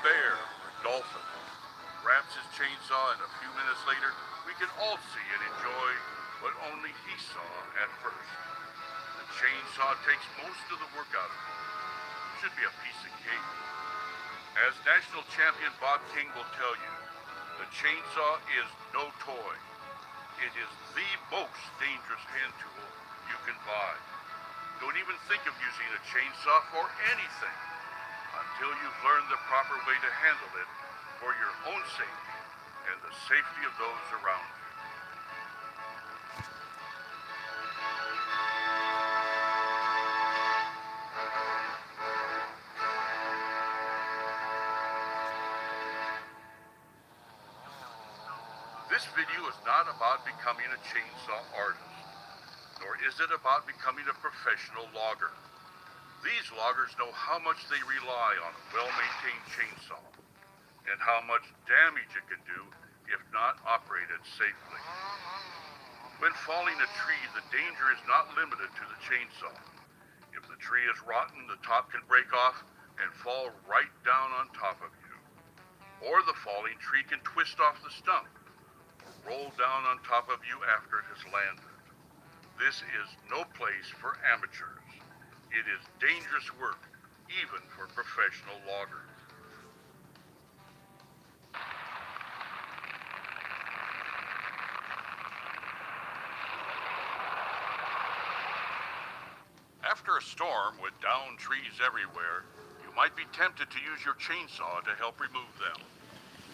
bear or dolphin grabs his chainsaw and a few minutes later we can all see and enjoy what only he saw at first. The chainsaw takes most of the work out of it. Should be a piece of cake. As national champion Bob King will tell you, the chainsaw is no toy. It is the most dangerous hand tool you can buy. Don't even think of using a chainsaw for anything until you've learned the proper way to handle it for your own safety and the safety of those around you. This video is not about becoming a chainsaw artist, nor is it about becoming a professional logger. These loggers know how much they rely on a well-maintained chainsaw and how much damage it can do if not operated safely. When falling a tree, the danger is not limited to the chainsaw. If the tree is rotten, the top can break off and fall right down on top of you. Or the falling tree can twist off the stump or roll down on top of you after it has landed. This is no place for amateurs. It is dangerous work, even for professional loggers. After a storm with downed trees everywhere, you might be tempted to use your chainsaw to help remove them.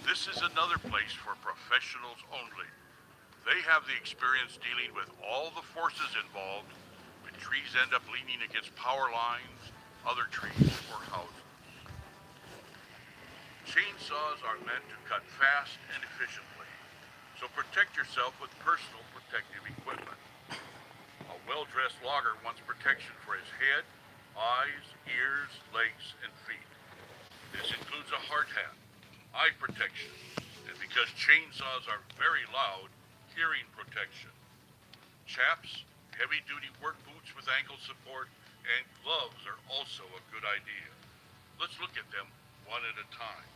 This is another place for professionals only. They have the experience dealing with all the forces involved when trees end up leaning against power lines, other trees, or houses. Chainsaws are meant to cut fast and efficiently, so protect yourself with personal protective equipment. A well-dressed logger wants protection for his head, eyes, ears, legs, and feet. This includes a hard hat, eye protection, and because chainsaws are very loud, hearing protection. Chaps, heavy-duty work boots with ankle support, and gloves are also a good idea. Let's look at them one at a time.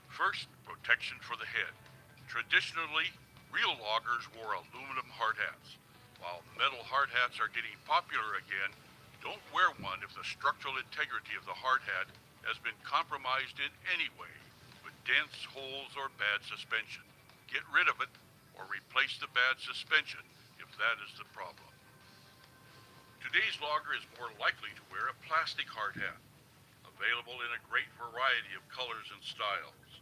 First, protection for the head. Traditionally, real loggers wore aluminum hard hats. While metal hard hats are getting popular again, don't wear one if the structural integrity of the hard hat has been compromised in any way with dents, holes, or bad suspension. Get rid of it or replace the bad suspension if that is the problem. Today's logger is more likely to wear a plastic hard hat, available in a great variety of colors and styles.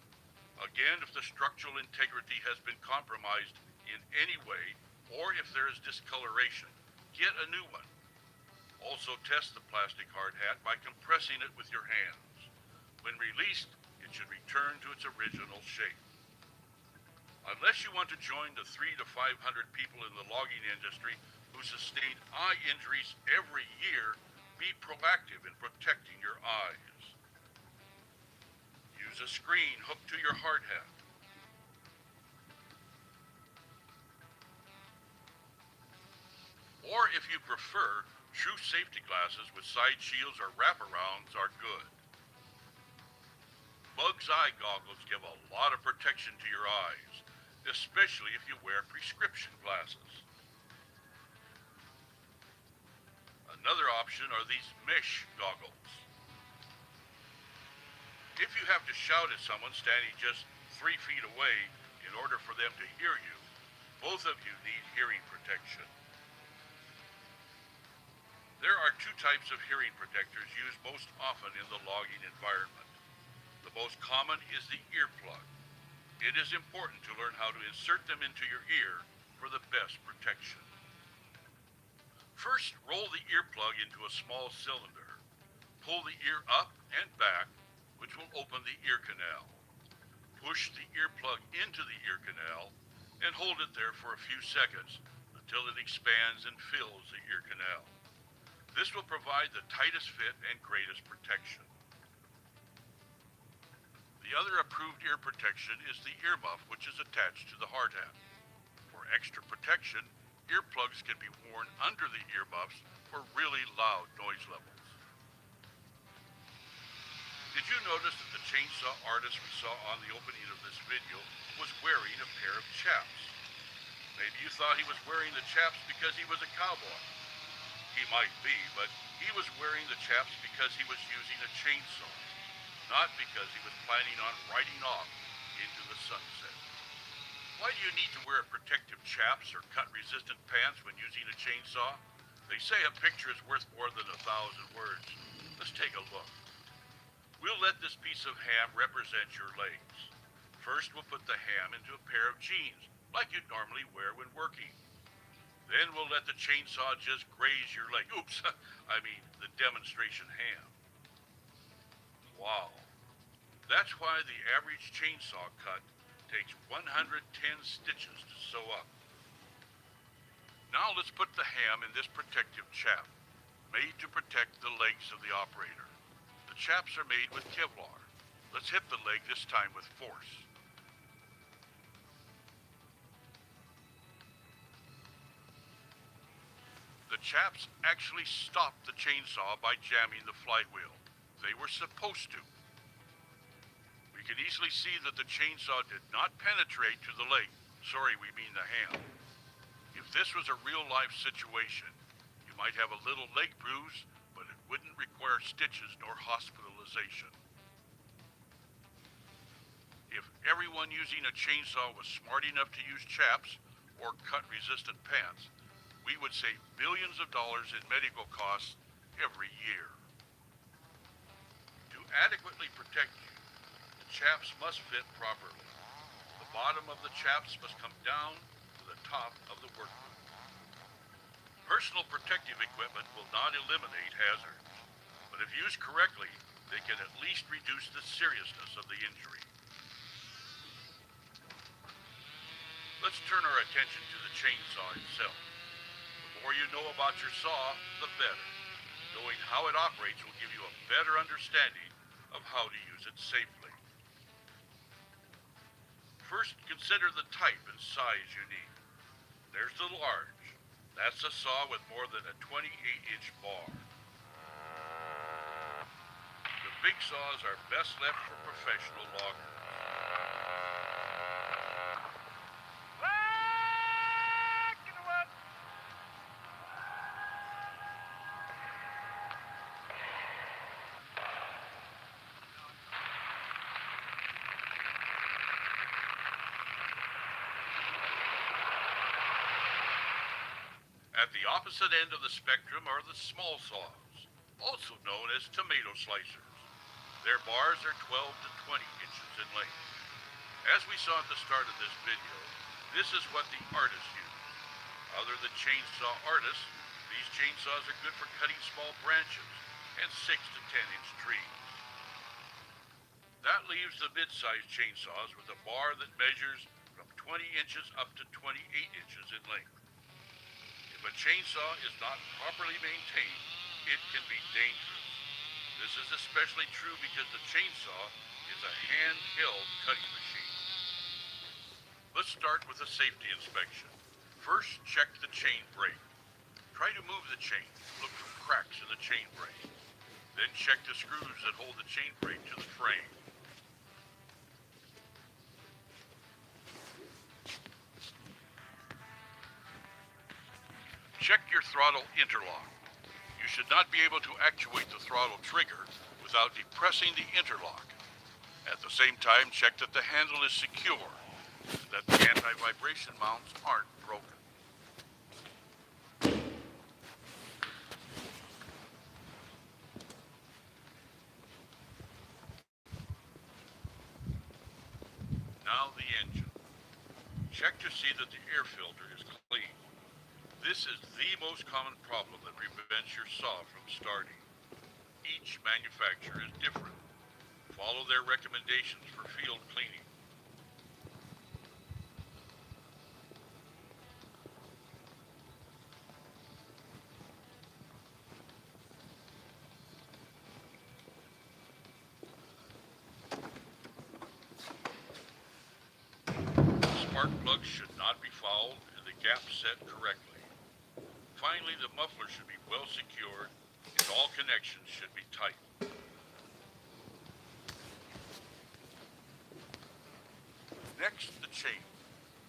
Again, if the structural integrity has been compromised in any way, or if there is discoloration, get a new one. Also test the plastic hard hat by compressing it with your hands. When released, it should return to its original shape. Unless you want to join the 300 to 500 people in the logging industry who sustain eye injuries every year, be proactive in protecting your eyes. Use a screen hooked to your hard hat. Or if you prefer, true safety glasses with side shields or wraparounds are good. Bug's eye goggles give a lot of protection to your eyes, especially if you wear prescription glasses. Another option are these mesh goggles. If you have to shout at someone standing just 3 feet away in order for them to hear you, both of you need hearing protection. There are 2 types of hearing protectors used most often in the logging environment. The most common is the earplug. It is important to learn how to insert them into your ear for the best protection. First, roll the earplug into a small cylinder. Pull the ear up and back, which will open the ear canal. Push the earplug into the ear canal and hold it there for a few seconds until it expands and fills the ear canal. This will provide the tightest fit and greatest protection. The other approved ear protection is the earmuff, which is attached to the hard hat. For extra protection, earplugs can be worn under the earmuffs for really loud noise levels. Did you you notice that the chainsaw artist we saw on the opening of this video was wearing a pair of chaps? Maybe you thought he was wearing the chaps because he was a cowboy. He might be, but he was wearing the chaps because he was using a chainsaw, not because he was planning on riding off into the sunset. Why do you need to wear protective chaps or cut-resistant pants when using a chainsaw? They say a picture is worth more than 1,000 words. Let's take a look. We'll let this piece of ham represent your legs. First, we'll put the ham into a pair of jeans, like you'd normally wear when working. Then we'll let the chainsaw just graze your leg. Oops, I mean the demonstration ham. Wow. That's why the average chainsaw cut takes 110 stitches to sew up. Now let's put the ham in this protective chap, made to protect the legs of the operator. The chaps are made with Kevlar. Let's hit the leg this time with force. The chaps actually stopped the chainsaw by jamming the flywheel. They were supposed to. We can easily see that the chainsaw did not penetrate to the leg. Sorry, we mean the ham. If this was a real-life situation, you might have a little leg bruise, but it wouldn't require stitches nor hospitalization. If everyone using a chainsaw was smart enough to use chaps or cut-resistant pants, we would save billions of dollars in medical costs every year. To adequately protect you, the chaps must fit properly. The bottom of the chaps must come down to the top of the work boot. Personal protective equipment will not eliminate hazards, but if used correctly, they can at least reduce the seriousness of the injury. Let's turn our attention to the chainsaw itself. The more you know about your saw, the better. Knowing how it operates will give you a better understanding of how to use it safely. First, consider the type and size you need. There's the large. That's a saw with more than a 28-inch bar. The big saws are best left for professional loggers. At the opposite end of the spectrum are the small saws, also known as tomato slicers. Their bars are 12 to 20 inches in length. As we saw at the start of this video, this is what the artists use. Other than chainsaw artists, these chainsaws are good for cutting small branches and 6 to 10-inch trees. That leaves the mid-sized chainsaws with a bar that measures from 20 inches up to 28 inches in length. If a chainsaw is not properly maintained, it can be dangerous. This is especially true because the chainsaw is a hand-held cutting machine. Let's start with a safety inspection. First, check the chain brake. Try to move the chain. Look for cracks in the chain brake. Then check the screws that hold the chain brake to the frame. Check your throttle interlock. You should not be able to actuate the throttle trigger without depressing the interlock. At the same time, check that the handle is secure and that the anti-vibration mounts aren't broken. Now the engine. Check to see that the air filter is clean. This is the most common problem that prevents your saw from starting. Each manufacturer is different. Follow their recommendations for field cleaning. Spark plugs should not be fouled and the gap set correctly. Finally, the muffler should be well secured and all connections should be tight. fix the chain.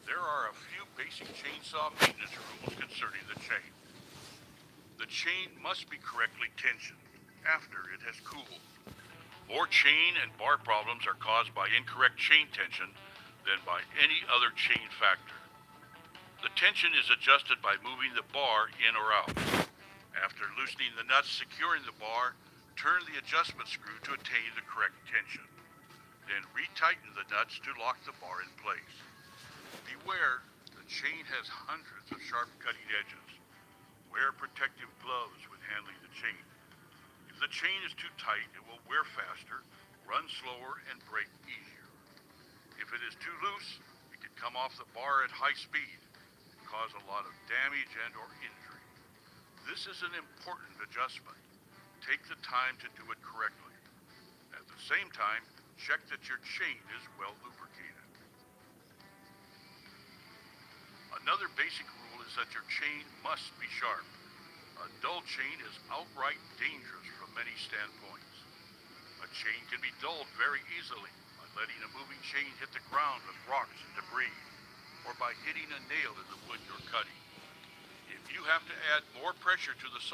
There are a few basic chainsaw maintenance rules concerning the chain. The chain must be correctly tensioned after it has cooled. More chain and bar problems are caused by incorrect chain tension than by any other chain factor. The tension is adjusted by moving the bar in or out. After loosening the nuts securing the bar, turn the adjustment screw to attain the correct tension. Then retighten the nuts to lock the bar in place. Beware, the chain has hundreds of sharp cutting edges. Wear protective gloves when handling the chain. If the chain is too tight, it will wear faster, run slower, and break easier. If it is too loose, it can come off the bar at high speed and cause a lot of damage and or injury. This is an important adjustment. Take the time to do it correctly. At the same time, check that your chain is well lubricated. Another basic rule is that your chain must be sharp. A dull chain is outright dangerous from many standpoints. A chain can be dulled very easily by letting a moving chain hit the ground with rocks and debris, or by hitting a nail in the wood you're cutting. If you have to add more pressure to the saw,